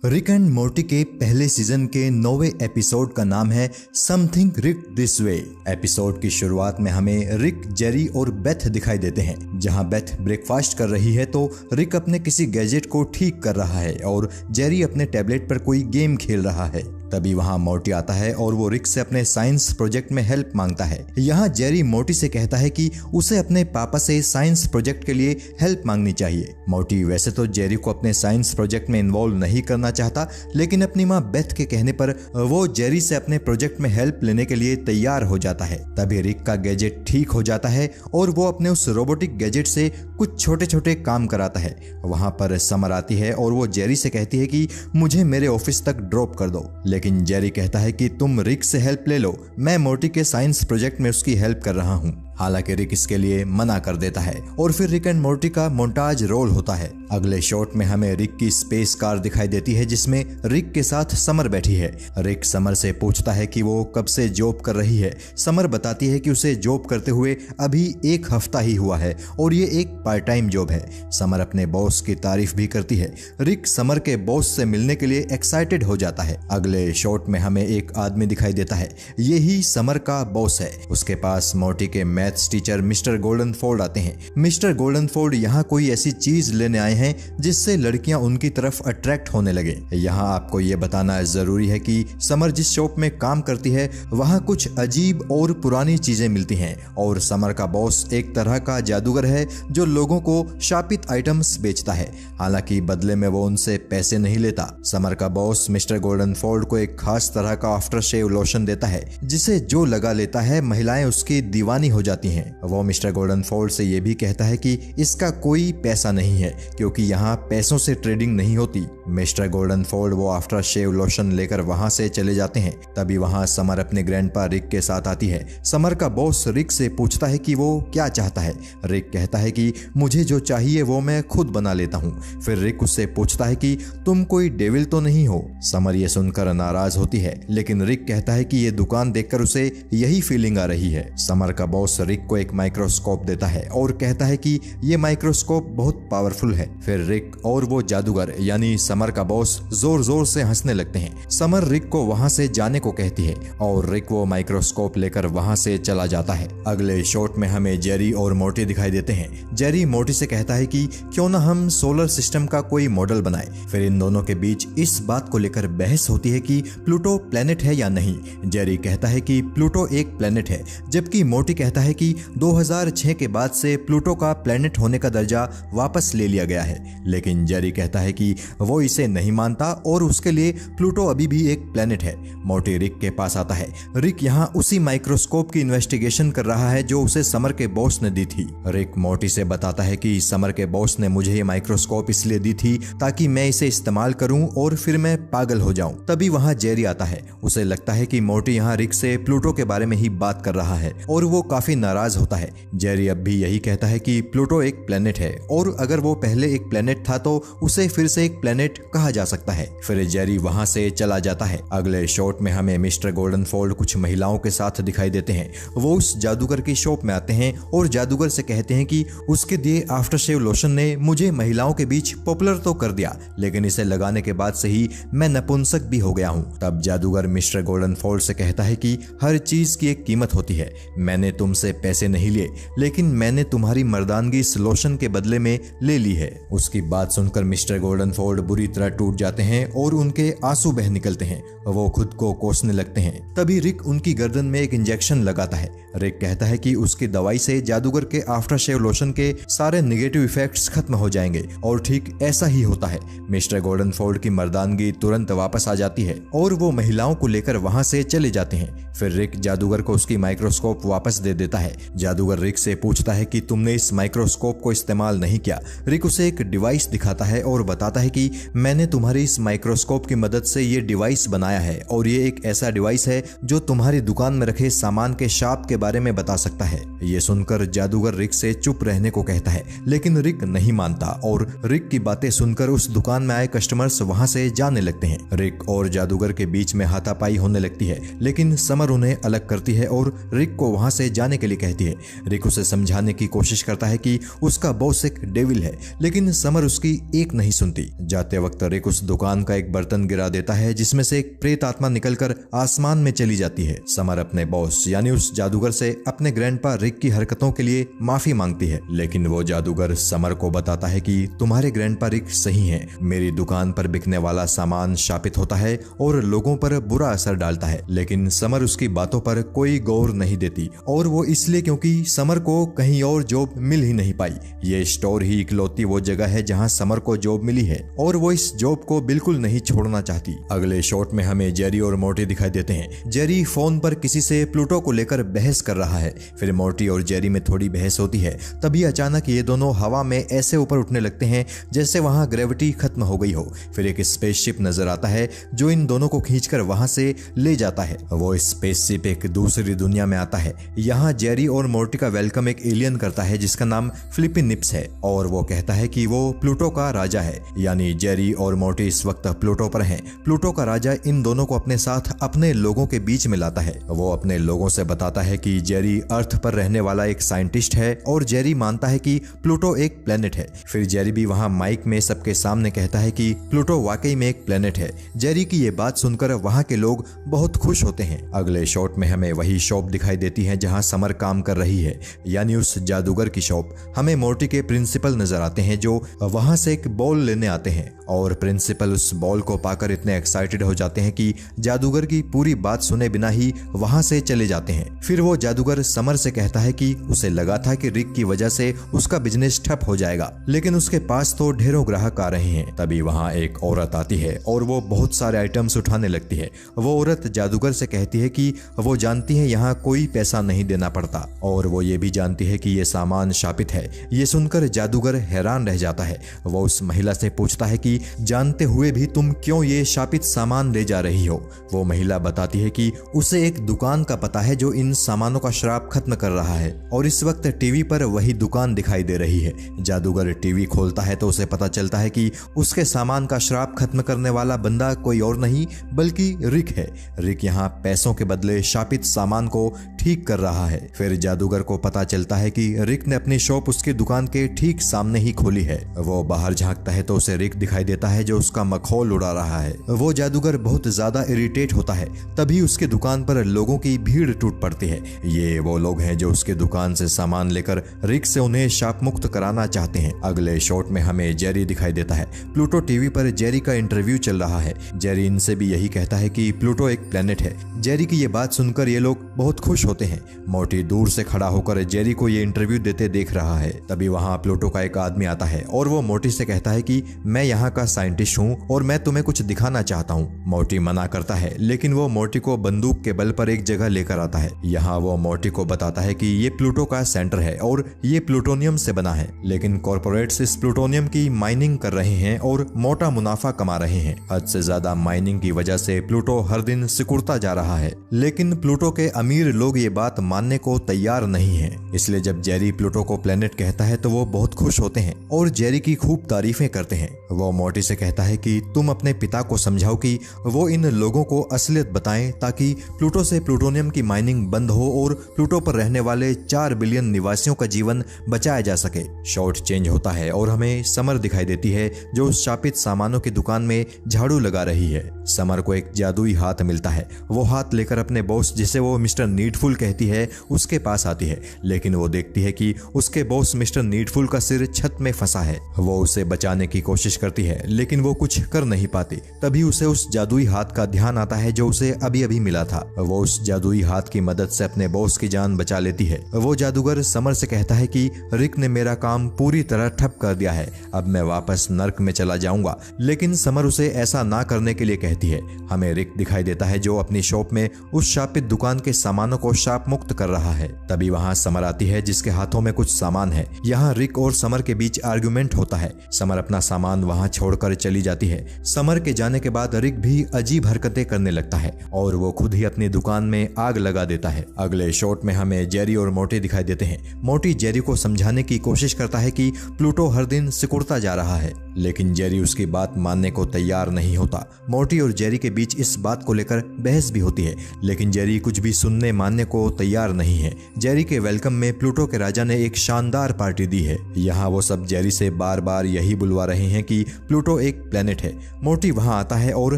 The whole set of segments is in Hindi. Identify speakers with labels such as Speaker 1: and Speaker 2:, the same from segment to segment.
Speaker 1: रिक एंड मोर्टी के पहले सीजन के 9वें एपिसोड का नाम है something Rick this way. Episode की शुरुआत में हमें रिक, जेरी और बेथ दिखाई देते हैं। जहां बेथ ब्रेकफास्ट कर रही है तो रिक अपने किसी गैजेट को ठीक कर रहा है और जेरी अपने टैबलेट पर कोई गेम खेल रहा है। तभी वहां मोर्टी आता है और वो रिक से अपने साइंस प्रोजेक्ट में हेल्प मांगता है। यहाँ जेरी मोर्टी से कहता है कि उसे अपने पापा से साइंस प्रोजेक्ट के लिए हेल्प मांगनी चाहिए। मोर्टी वैसे तो जेरी को अपने साइंस प्रोजेक्ट में इन्वॉल्व नहीं करना चाहता, लेकिन अपनी माँ बेथ के कहने पर वो जेरी से अपने प्रोजेक्ट में हेल्प लेने के लिए तैयार हो जाता है। तभी रिक का गैजेट ठीक हो जाता है और वो अपने उस रोबोटिक गैजेट से कुछ छोटे छोटे काम कराता है। वहां पर समर आती है और वो जेरी से कहती है कि मुझे मेरे ऑफिस तक ड्रॉप कर दो, लेकिन जेरी कहता है कि तुम रिक से हेल्प ले लो, मैं मोर्टी के साइंस प्रोजेक्ट में उसकी हेल्प कर रहा हूँ। हालांकि रिक इसके लिए मना कर देता है और फिर रिक एंड मोर्टी का मोन्टाज रोल होता है। अगले शॉट में हमें रिक की स्पेस कार दिखाई देती है जिसमें रिक के साथ समर बैठी है। रिक समर से पूछता है कि वो कब से जॉब कर रही है। समर बताती है कि उसे जॉब करते हुए अभी 1 हफ्ता ही हुआ है और ये एक पार्ट टाइम जॉब है। समर अपने बॉस की तारीफ भी करती है। रिक समर के बॉस से मिलने के लिए एक्साइटेड हो जाता है। अगले शॉट में हमें एक आदमी दिखाई देता है, यही समर का बॉस है। उसके पास मोर्टी के मैथ्स टीचर मिस्टर गोल्डनफोर्ड आते हैं। मिस्टर गोल्डनफोर्ड यहाँ कोई ऐसी चीज लेने आए हैं जिससे लड़कियां उनकी तरफ अट्रैक्ट होने लगे। यहाँ आपको ये बताना जरूरी है कि समर जिस शॉप में काम करती है वहाँ कुछ अजीब और पुरानी चीजें मिलती हैं और समर का बॉस एक तरह का जादूगर है जो लोगों को शापित आइटम्स बेचता है। हालांकि बदले में वो उनसे पैसे नहीं लेता। समर का बॉस मिस्टर गोल्डनफोर्ड को एक खास तरह का आफ्टर शेव लोशन देता है जिसे जो लगा लेता है महिलाएं उसकी दीवानी हो जाती हैं। वो मिस्टर गोल्डनफोर्ड से ये भी कहता है कि इसका कोई पैसा नहीं है क्योंकि यहाँ पैसों से ट्रेडिंग नहीं होती। मिस्टर गोल्डनफोर्ड वो आफ्टर शेव लोशन लेकर वहां से चले जाते हैं। तभी वहां समर अपने ग्रैंडपा रिक के साथ आती है। समर का बॉस रिक से पूछता है कि वो क्या चाहता है। रिक कहता है कि मुझे जो चाहिए वो मैं खुद बना लेता हूँ। फिर रिक उससे पूछता है कि तुम कोई डेविल तो नहीं हो। समर ये सुनकर नाराज होती है, लेकिन रिक कहता है कि ये दुकान देखकर उसे यही फीलिंग आ रही है। समर का बॉस रिक को एक माइक्रोस्कोप देता है और कहता है कि ये माइक्रोस्कोप बहुत पावरफुल है। फिर रिक और वो जादूगर यानी समर का बॉस जोर जोर से हंसने लगते हैं। समर रिक को वहां से जाने को कहती है और रिक वो माइक्रोस्कोप लेकर वहां से चला जाता है। अगले शॉट में हमें जेरी और मोर्टी दिखाई देते हैं। जेरी मोर्टी से कहता है कि क्यों ना हम सोलर सिस्टम का कोई मॉडल बनाए। फिर इन दोनों के बीच इस बात को लेकर बहस होती है कि प्लूटो प्लेनेट है या नहीं। जेरी कहता है कि प्लूटो एक प्लेनेट है, जबकि मोर्टी कहता है कि 2006 के बाद से प्लूटो का प्लेनेट होने का दर्जा वापस ले लिया गया है। लेकिन जेरी कहता है कि वो इसे नहीं मानता और उसके लिए प्लूटो अभी भी एक प्लेनेट है। मोर्टी रिक के पास आता है। रिक यहाँ उसी माइक्रोस्कोप की इन्वेस्टिगेशन कर रहा है जो उसे समर के बॉस ने दी थी। रिक मोर्टी से बताता है कि समर के बॉस ने मुझे ये माइक्रोस्कोप इसलिए दी थी ताकि मैं इसे इस्तेमाल करूं और फिर मैं पागल हो जाऊं। तभी वहां जेरी आता है। उसे लगता है कि मोर्टी यहाँ रिक से प्लूटो के बारे में ही बात कर रहा है और वो काफी नाराज होता है। जेरी अब भी यही कहता है कि प्लूटो एक प्लेनेट है और अगर वो पहले एक प्लेनेट था तो उसे फिर से एक प्लेनेट कहा जा सकता है। फिर जेरी वहां से चला जाता है। अगले शॉट में हमें मिस्टर गोल्डनफोर्ड कुछ महिलाओं के साथ दिखाई देते हैं। वो उस जादूगर की शॉप में आते हैं और जादूगर से कहते हैं कि उसके दिए आफ्टर शेव लोशन ने मुझे महिलाओं के बीच पॉपुलर तो कर दिया, लेकिन इसे लगाने के बाद से ही मैं नपुंसक भी हो गया हूँ। तब जादूगर मिस्टर गोल्डनफोर्ड से कहता है कि हर चीज की एक कीमत होती है। मैंने तुमसे पैसे नहीं लिए, लेकिन मैंने तुम्हारी मर्दानगी इस लोशन के बदले में ले ली है। उसकी बात सुनकर मिस्टर गोल्डनफोर्ड बुरी तरह टूट जाते हैं और उनके आंसू बह निकलते हैं। वो खुद को कोसने लगते हैं। तभी रिक उनकी गर्दन में एक इंजेक्शन लगाता है। रिक कहता है कि उसकी दवाई से जादूगर के आफ्टर शेव लोशन के सारे नेगेटिव इफेक्ट्स खत्म हो जाएंगे और ठीक ऐसा ही होता है। मिस्टर गोल्डनफोर्ड की मर्दानगी तुरंत वापस आ जाती है और वो महिलाओं को लेकर वहां से चले जाते हैं। फिर रिक जादूगर को उसकी माइक्रोस्कोप वापस दे देता है। जादूगर रिक से पूछता है कि तुमने इस माइक्रोस्कोप को इस्तेमाल नहीं किया। रिक उसे एक डिवाइस दिखाता है और बताता है कि मैंने तुम्हारी इस माइक्रोस्कोप की मदद से ये डिवाइस बनाया है और ये एक ऐसा डिवाइस है जो तुम्हारी दुकान में रखे सामान के शाप के बारे में बता सकता है। ये सुनकर जादूगर रिक से चुप रहने को कहता है, लेकिन रिक नहीं मानता और रिक की बातें सुनकर उस दुकान में आए कस्टमर्स वहां से जाने लगते हैं। रिक और जादूगर के बीच में हाथापाई होने लगती है, लेकिन समर उन्हें अलग करती है और रिक को वहां से जाने के लिए लिए कहती है। रिक उसे समझाने की कोशिश करता है कि उसका बॉस एक डेविल है, लेकिन समर उसकी एक नहीं सुनती। जाते वक्त रिक उस दुकान का एक बर्तन गिरा देता है जिसमें से एक प्रेत आत्मा निकलकर आसमान में चली जाती है। समर अपने बॉस यानी उस जादूगर से अपने ग्रैंडपा रिक की हरकतों के लिए माफी मांगती है, लेकिन वो जादूगर समर को बताता है कि तुम्हारे ग्रैंडपा रिक सही हैं। मेरी दुकान पर बिकने वाला सामान शापित होता है और लोगों पर बुरा असर डालता है, लेकिन समर उसकी बातों पर कोई गौर नहीं देती, और वो इसलिए क्योंकि समर को कहीं और जॉब मिल ही नहीं पाई। ये स्टोर ही इकलौती वो जगह है जहां समर को जॉब मिली है और वो इस जॉब को बिल्कुल नहीं छोड़ना चाहती। अगले शॉट में हमें जेरी और मोर्टी दिखाई देते हैं। जेरी फोन पर किसी से प्लूटो को लेकर बहस कर रहा है। फिर मोर्टी और जेरी में थोड़ी बहस होती है। तभी अचानक ये दोनों हवा में ऐसे ऊपर उठने लगते हैं जैसे वहां ग्रेविटी खत्म हो गई हो। फिर एक स्पेसशिप नजर आता है जो इन दोनों को खींचकर वहां से ले जाता है। वो स्पेसशिप एक दूसरी दुनिया में आता है। यहाँ जेरी और मोर्टी का वेलकम एक एलियन करता है जिसका नाम फिलिपिन निप्स है, और वो कहता है कि वो प्लूटो का राजा है। यानी जेरी और मोर्टी इस वक्त प्लूटो पर हैं। प्लूटो का राजा इन दोनों को अपने साथ अपने लोगों के बीच में लाता है। वो अपने लोगों से बताता है कि जेरी अर्थ पर रहने वाला एक साइंटिस्ट है और जेरी मानता है कि प्लूटो एक प्लेनेट है। फिर जेरी भी वहां माइक में सबके सामने कहता है कि प्लूटो वाकई में एक प्लेनेट है। जेरी की ये बात सुनकर वहां के लोग बहुत खुश होते हैं। अगले शॉट में हमें वही शॉप दिखाई देती है जहां समर काम कर रही है, यानी उस जादूगर की शॉप। हमें मोर्टी के प्रिंसिपल नजर आते हैं जो वहां से एक बॉल लेने आते हैं, और प्रिंसिपल उस बॉल को पाकर इतने एक्साइटेड हो जाते हैं कि जादूगर की पूरी बात सुने बिना ही वहां से चले जाते हैं। फिर वो जादूगर समर से कहता है कि उसे लगा था कि रिक की वजह से उसका बिजनेस ठप हो जाएगा, लेकिन उसके पास तो ढेरों ग्राहक आ रहे हैं। तभी वहां एक औरत आती है और वो बहुत सारे आइटम्स उठाने लगती है। वो औरत जादूगर से कहती है कि वो जानती है यहाँ कोई पैसा नहीं देना पड़ता, और वो ये भी जानती है कि ये सामान शापित है। ये सुनकर जादूगर हैरान रह जाता है। वो उस महिला से पूछता है कि जानते हुए भी तुम क्यों ये शापित सामान ले जा रही हो। वो महिला बताती है कि उसे एक दुकान का पता है जो इन सामानों का श्राप खत्म कर रहा है, और इस वक्त टीवी पर वही दुकान दिखाई दे रही है। जादूगर टीवी खोलता है तो उसे पता चलता है कि उसके सामान का श्राप खत्म करने वाला बंदा कोई और नहीं बल्कि रिक है। रिक यहाँ पैसों के बदले शापित सामान को ठीक कर रहा है। फिर जादूगर को पता चलता है कि रिक ने अपनी शॉप उसकी दुकान के ठीक सामने ही खोली है। वो बाहर झांकता है तो उसे रिक दिखाई देता है जो उसका मखौल उड़ा रहा है। वो जादूगर बहुत ज्यादा इरिटेट होता है। तभी उसके दुकान पर लोगों की भीड़ टूट पड़ती है। ये वो लोग हैं जो उसके दुकान से सामान लेकर रिक से उन्हें शाप मुक्त कराना चाहते हैं। अगले शॉट में हमें जेरी दिखाई देता है। प्लूटो टीवी पर जेरी का इंटरव्यू चल रहा है। जेरी इनसे भी यही कहता है कि प्लूटो एक प्लेनेट है। जेरी की ये बात सुनकर ये लोग बहुत खुश होते हैं। मोर्टी दूर से खड़ा होकर जेरी को ये इंटरव्यू देते देख रहा है। तभी वहां प्लूटो का एक आदमी आता है और वो मोर्टी से कहता है कि मैं यहाँ का साइंटिस्ट हूँ और मैं तुम्हें कुछ दिखाना चाहता हूँ। मोर्टी मना करता है, लेकिन वो मोर्टी को बंदूक के बल पर एक जगह लेकर आता है। यहाँ वो मोर्टी को बताता है कि ये प्लूटो का सेंटर है और ये प्लूटोनियम से बना है, लेकिन कॉर्पोरेट्स इस प्लूटोनियम की माइनिंग कर रहे हैं और मोटा मुनाफा कमा रहे हैं। हद से ज्यादा माइनिंग की वजह से प्लूटो हर दिन सिकुड़ता जा रहा है, लेकिन प्लूटो के अमीर लोग ये बात मानने को तैयार नहीं है। इसलिए जब जेरी प्लूटो को प्लेनेट कहता है तो वो बहुत खुश होते हैं और जेरी की खूब तारीफें करते हैं। वो मोर्टी से कहता है कि तुम अपने पिता को समझाओ कि वो इन लोगों को असलियत बताएं ताकि प्लूटो से प्लूटोनियम की माइनिंग बंद हो और प्लूटो पर रहने वाले 4 बिलियन निवासियों का जीवन बचाया जा सके। शॉट चेंज होता है और हमें समर दिखाई देती है जो उस शापित सामानों की दुकान में झाड़ू लगा रही है। समर को एक जादुई हाथ मिलता है। वो हाथ लेकर अपने बॉस, जिसे वो मिस्टर नीडफुल कहती है, उसके पास आती है, लेकिन वो देखती है कि उसके बॉस मिस्टर नीडफुल का सिर छत में फंसा है। वो उसे बचाने की कोशिश करती है, लेकिन वो कुछ कर नहीं पाती। तभी उसे उस जादुई हाथ का ध्यान आता है जो उसे अभी अभी मिला था। वो उस जादुई हाथ की मदद से अपने बॉस की जान बचा लेती है। वो जादूगर समर से कहता है कि रिक ने मेरा काम पूरी तरह ठप कर दिया है, अब मैं वापस नर्क में चला जाऊंगा, लेकिन समर उसे ऐसा ना करने के लिए कहती है। हमें रिक दिखाई देता है जो अपनी शॉप में उस शापित दुकान के सामानों को शाप मुक्त कर रहा है। तभी वहां समर आती है जिसके हाथों में कुछ सामान है। यहाँ रिक और समर के बीच आर्गुमेंट होता है। समर अपना सामान वहां छोड़कर चली जाती है। समर के जाने के बाद रिक भी अजीब हरकतें करने लगता है और वो खुद ही अपनी दुकान में आग लगा देता है। अगले शॉट में हमें जेरी और मोर्टी दिखाई देते हैं। मोर्टी जेरी को समझाने की कोशिश करता है कि प्लूटो हर दिन सिकुड़ता जा रहा है, लेकिन जेरी उसकी बात मानने को तैयार नहीं होता। मोर्टी और जेरी के बीच इस बात को लेकर बहस भी होती है, लेकिन जेरी कुछ भी सुनने मानने को तैयार नहीं है। है। जेरी के वेलकम में प्लूटो के राजा ने एक शानदार पार्टी दी है। यहाँ वो सब जेरी से बार बार यही बुलवा रहे हैं कि प्लूटो एक प्लेनेट है। मोर्टी वहाँ आता है और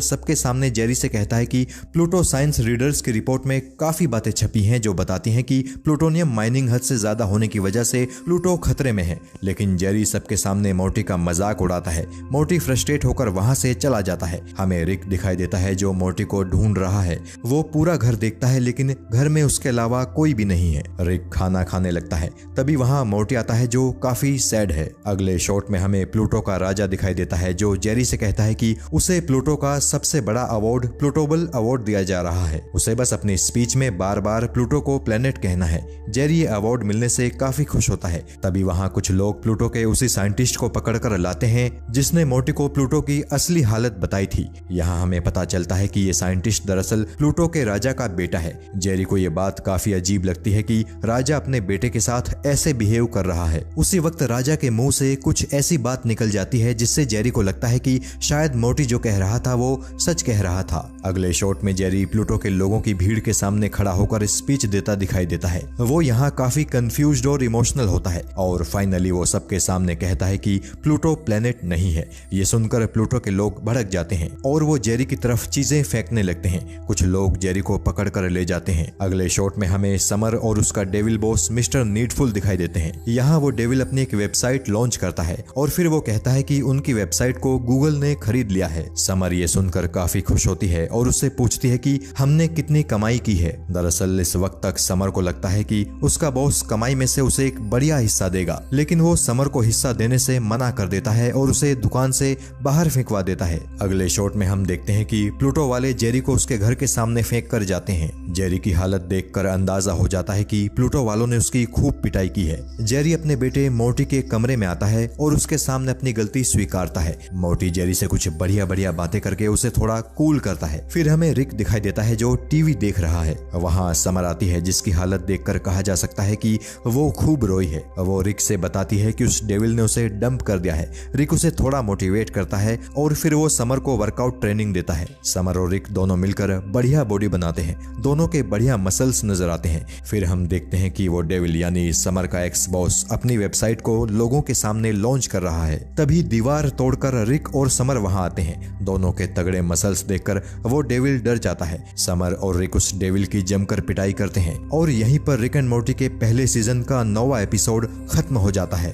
Speaker 1: सबके सामने जेरी से कहता है कि प्लूटो साइंस रीडर्स की रिपोर्ट में काफी बातें छपी हैं जो बताती हैं कि प्लूटोनियम माइनिंग हद से ज्यादा होने की वजह से प्लूटो खतरे में है। लेकिन जेरी सबके सामने मोर्टी का मजाक उड़ाता है। मोर्टी फ्रस्ट्रेट होकर वहां से चला जाता है। हमें रिक दिखाई देता है जो मोर्टी को ढूंढ रहा है। वो पूरा घर देखता है लेकिन घर में उसके अलावा कोई भी नहीं है। रिक खाना खाने लगता है। तभी वहां मोर्टी आता है जो काफी सैड है। अगले शॉट में हमें प्लूटो का राजा दिखाई देता है जो जेरी से कहता है कि उसे प्लूटो का सबसे बड़ा अवार्ड प्लूटोबल अवार्ड दिया जा रहा है। उसे बस अपनी स्पीच में बार बार प्लूटो को प्लेनेट कहना है। जेरी ये अवार्ड मिलने से काफी खुश होता है। तभी वहां कुछ लोग प्लूटो के उसी साइंटिस्ट को पकड़कर लाते हैं जिसने मोर्टी को प्लूटो की असली हालत बताई थी। यहाँ हमें पता चलता है कि ये साइंटिस्ट दरअसल प्लूटो के राजा का बेटा है। जेरी को ये बात काफी अजीब लगती है कि राजा अपने बेटे के साथ ऐसे बिहेव कर रहा है। उसी वक्त राजा के मुंह से कुछ ऐसी बात निकल जाती है जिससे जेरी को लगता है कि शायद मोर्टी जो कह रहा था वो सच कह रहा था। अगले शॉट में जेरी प्लूटो के लोगों की भीड़ के सामने खड़ा होकर स्पीच देता दिखाई देता है। वो यहाँ काफी कंफ्यूज्ड और इमोशनल होता है और फाइनली वो सबके सामने कहता है कि प्लूटो प्लेनेट नहीं है। ये सुनकर प्लूटो के लोग भड़क जाते हैं और वो जेरी की तरफ चीजें फेंकने लगते हैं। कुछ लोग जेरी को पकड़ कर ले जाते हैं। अगले शॉट में हमें समर और उसका डेविल बॉस मिस्टर नीडफुल दिखाई देते हैं। यहाँ वो डेविल अपनी एक वेबसाइट लॉन्च करता है और फिर वो कहता है कि उनकी वेबसाइट को गूगल ने खरीद लिया है। समर ये सुनकर काफी खुश होती है और उससे पूछती है कि हमने कितनी कमाई की है। दरअसल इस वक्त तक समर को लगता है कि उसका बॉस कमाई में से उसे एक बढ़िया हिस्सा देगा, लेकिन वो समर को हिस्सा देने से मना कर देता है और उसे दुकान से बाहर फेंकवा देता है। अगले शॉट में हम देखते हैं कि प्लूटो वाले जेरी को उसके घर के सामने फेंक कर जाते हैं। जेरी की हालत देखकर अंदाजा हो जाता है कि प्लूटो वालों ने उसकी खूब पिटाई की है। जेरी अपने बेटे मोर्टी के कमरे में आता है और उसके सामने अपनी गलती स्वीकारता है। मोर्टी जेरी से कुछ बढ़िया बढ़िया बातें करके उसे थोड़ा कूल करता है। फिर हमें रिक दिखाई देता है जो टीवी देख रहा है। वहाँ समर आती है जिसकी हालत देखकर कहा जा सकता है कि वो खूब रोई है। वो रिक से बताती है कि उस डेविल ने उसे डंप कर दिया है। रिक उसे थोड़ा मोटिवेट करता है और फिर वो समर को वर्कआउट ट्रेनिंग देता है। समर और रिक दोनों मिलकर बढ़िया बॉडी बनाते हैं। दोनों के बढ़िया मसल्स नजर आते हैं। फिर हम देखते हैं कि वो डेविल यानी समर का एक्स बॉस अपनी वेबसाइट को लोगों के सामने लॉन्च कर रहा है। तभी दीवार तोड़कर रिक और समर वहां आते हैं। दोनों के तगड़े मसल्स देखकर वो डेविल डर जाता है। समर और रिक उस डेविल की जमकर पिटाई करते हैं और यहीं पर रिक एंड मोर्टी के पहले सीजन का 9वां एपिसोड खत्म हो जाता है।